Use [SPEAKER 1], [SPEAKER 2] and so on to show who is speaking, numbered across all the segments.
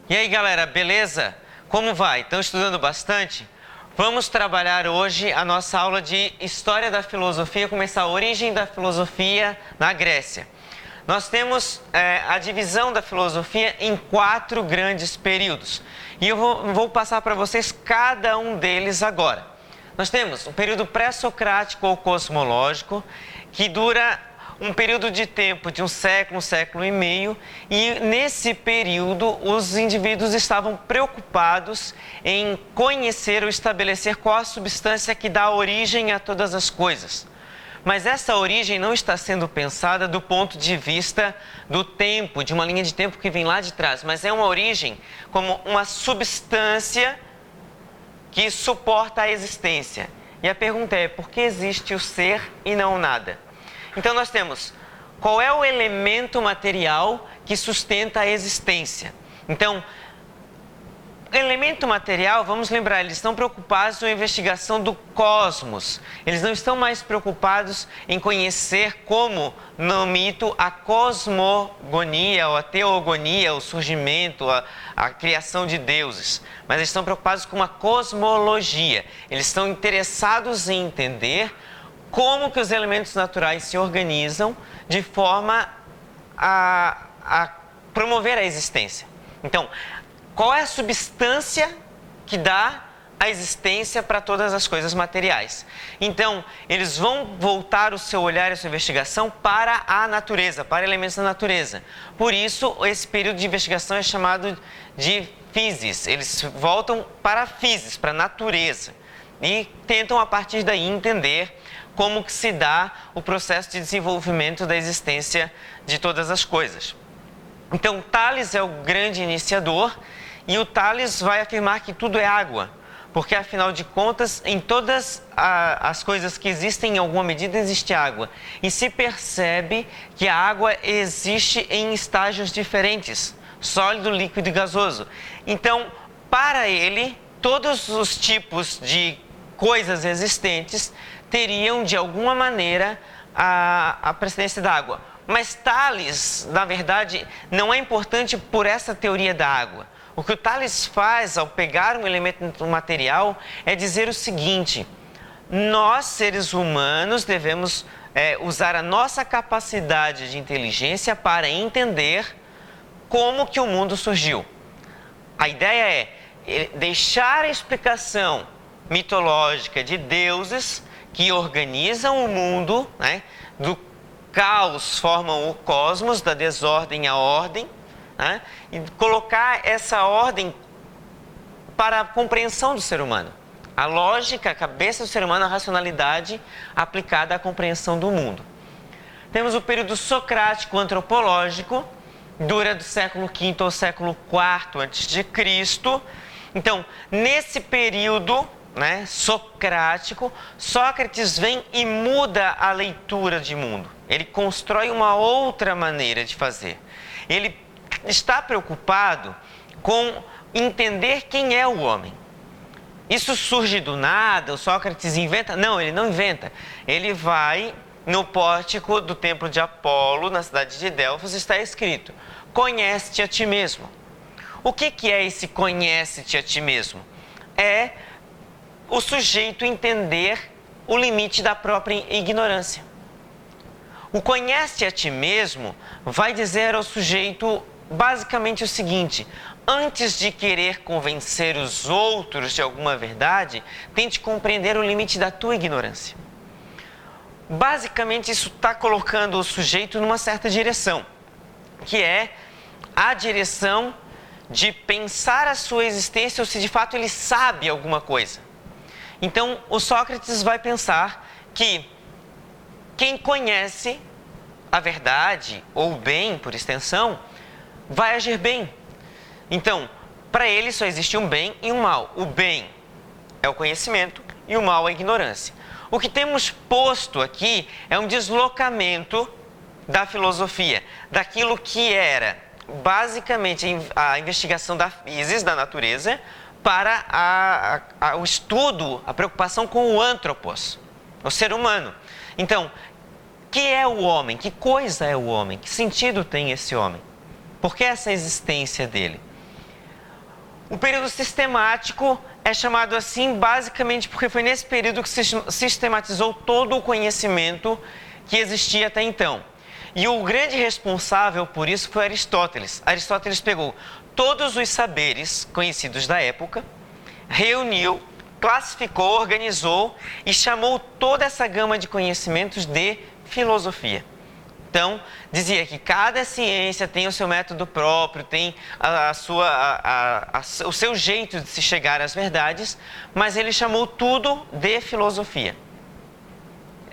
[SPEAKER 1] E aí, galera, beleza? Como vai? Estão estudando bastante? Vamos trabalhar hoje a nossa aula de História da Filosofia, começar a origem da filosofia na Grécia. Nós temos a divisão da filosofia em 4 grandes períodos. E eu vou passar para vocês cada um deles agora. Nós temos o período pré-socrático ou cosmológico, que dura um período de tempo de um século e meio, e nesse período os indivíduos estavam preocupados em conhecer ou estabelecer qual a substância que dá origem a todas as coisas. Mas essa origem não está sendo pensada do ponto de vista do tempo, de uma linha de tempo que vem lá de trás, mas é uma origem como uma substância que suporta a existência. E a pergunta é, por que existe o ser e não o nada? Então nós temos, qual é o elemento material que sustenta a existência? Então, elemento material, vamos lembrar, eles estão preocupados com a investigação do cosmos. Eles não estão mais preocupados em conhecer como, no mito, a cosmogonia, ou a teogonia, o surgimento, a criação de deuses. Mas eles estão preocupados com a cosmologia. Eles estão interessados em entender como que os elementos naturais se organizam de forma a promover a existência. Então, qual é a substância que dá a existência para todas as coisas materiais? Então, eles vão voltar o seu olhar e a sua investigação para a natureza, para elementos da natureza. Por isso, esse período de investigação é chamado de physis. Eles voltam para a physis, para a natureza, e tentam, a partir daí, entender como que se dá o processo de desenvolvimento da existência de todas as coisas. Então, Tales é o grande iniciador, e o Tales vai afirmar que tudo é água, porque, afinal de contas, em todas as coisas que existem, em alguma medida, existe água. E se percebe que a água existe em estágios diferentes, sólido, líquido e gasoso. Então, para ele, todos os tipos de coisas existentes teriam, de alguma maneira, a precedência da água. Mas Tales, na verdade, não é importante por essa teoria da água. O que o Tales faz ao pegar um elemento material é dizer o seguinte: nós, seres humanos, devemos usar a nossa capacidade de inteligência para entender como que o mundo surgiu. A ideia é deixar a explicação mitológica de deuses que organizam o mundo, né? Do caos formam o cosmos, da desordem a ordem, né? E colocar essa ordem para a compreensão do ser humano. A lógica, a cabeça do ser humano, a racionalidade aplicada à compreensão do mundo. Temos o período socrático antropológico, dura do século V ao século IV a.C. Então, nesse período, né, socrático, Sócrates vem e muda a leitura de mundo. Ele constrói uma outra maneira de fazer. Ele está preocupado com entender quem é o homem. Isso surge do nada, o Sócrates inventa? Não, ele não inventa. Ele vai no pórtico do templo de Apolo, na cidade de Delfos, está escrito: conhece-te a ti mesmo. O que é esse conhece-te a ti mesmo? É o sujeito entender o limite da própria ignorância. O conhece a ti mesmo vai dizer ao sujeito basicamente o seguinte: antes de querer convencer os outros de alguma verdade, tente compreender o limite da tua ignorância. Basicamente, isso está colocando o sujeito numa certa direção, que é a direção de pensar a sua existência, ou se de fato ele sabe alguma coisa. Então, o Sócrates vai pensar que quem conhece a verdade, ou o bem, por extensão, vai agir bem. Então, para ele só existe um bem e um mal. O bem é o conhecimento e o mal é a ignorância. O que temos posto aqui é um deslocamento da filosofia, daquilo que era basicamente a investigação da physis, da natureza, para o estudo, a preocupação com o anthropos, o ser humano. Então, que é o homem? Que coisa é o homem? Que sentido tem esse homem? Por que essa existência dele? O período sistemático é chamado assim basicamente porque foi nesse período que se sistematizou todo o conhecimento que existia até então. E o grande responsável por isso foi Aristóteles. Aristóteles pegou todos os saberes conhecidos da época, reuniu, classificou, organizou e chamou toda essa gama de conhecimentos de filosofia. Então, dizia que cada ciência tem o seu método próprio, tem o seu jeito de se chegar às verdades, mas ele chamou tudo de filosofia.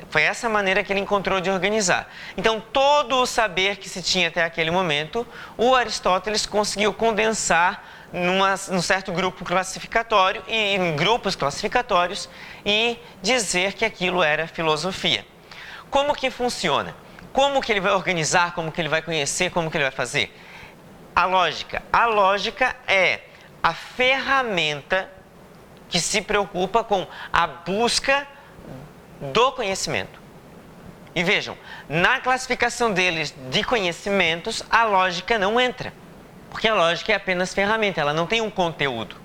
[SPEAKER 1] Foi essa maneira que ele encontrou de organizar. Então, todo o saber que se tinha até aquele momento, o Aristóteles conseguiu condensar num certo grupo classificatório, e em grupos classificatórios, e dizer que aquilo era filosofia. Como que funciona? Como que ele vai organizar, como que ele vai conhecer, como que ele vai fazer? A lógica. A lógica é a ferramenta que se preocupa com a busca do conhecimento. E vejam, na classificação deles de conhecimentos, a lógica não entra. Porque a lógica é apenas ferramenta, ela não tem um conteúdo.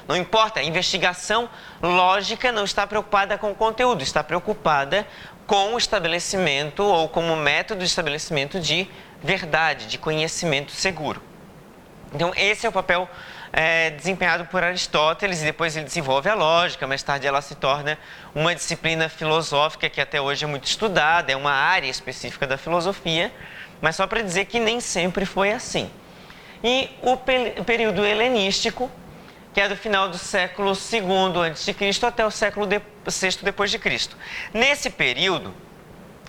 [SPEAKER 1] Não importa, a investigação lógica não está preocupada com o conteúdo, está preocupada com o estabelecimento ou como método de estabelecimento de verdade, de conhecimento seguro. Então, esse é o papel desempenhado por Aristóteles, e depois ele desenvolve a lógica. Mais tarde ela se torna uma disciplina filosófica que até hoje é muito estudada, é uma área específica da filosofia, mas só para dizer que nem sempre foi assim. E o período helenístico, que é do final do século II a.C. até o século VI depois de Cristo. Nesse período,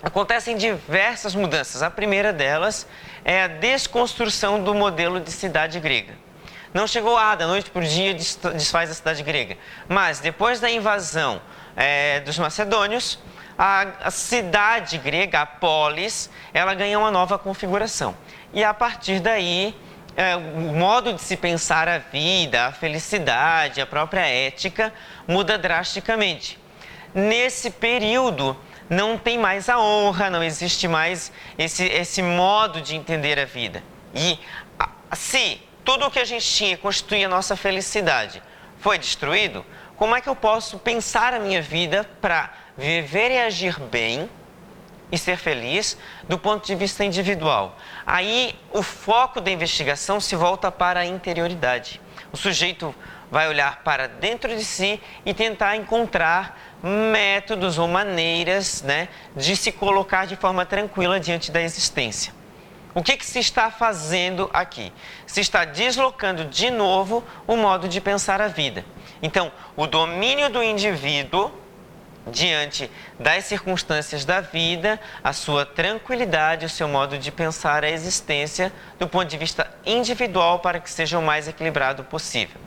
[SPEAKER 1] acontecem diversas mudanças. A primeira delas é a desconstrução do modelo de cidade grega. Não chegou da noite para o dia desfaz a cidade grega, mas depois da invasão dos macedônios, a cidade grega, a polis, ela ganha uma nova configuração. E a partir daí, o modo de se pensar a vida, a felicidade, a própria ética muda drasticamente. Nesse período, não tem mais a honra, não existe mais esse modo de entender a vida. E se tudo o que a gente tinha constituía a nossa felicidade foi destruído, como é que eu posso pensar a minha vida para viver e agir bem e ser feliz do ponto de vista individual? Aí o foco da investigação se volta para a interioridade. O sujeito vai olhar para dentro de si e tentar encontrar métodos ou maneiras, de se colocar de forma tranquila diante da existência. O que se está fazendo aqui? Se está deslocando de novo o modo de pensar a vida. Então, o domínio do indivíduo diante das circunstâncias da vida, a sua tranquilidade, o seu modo de pensar a existência do ponto de vista individual para que seja o mais equilibrado possível.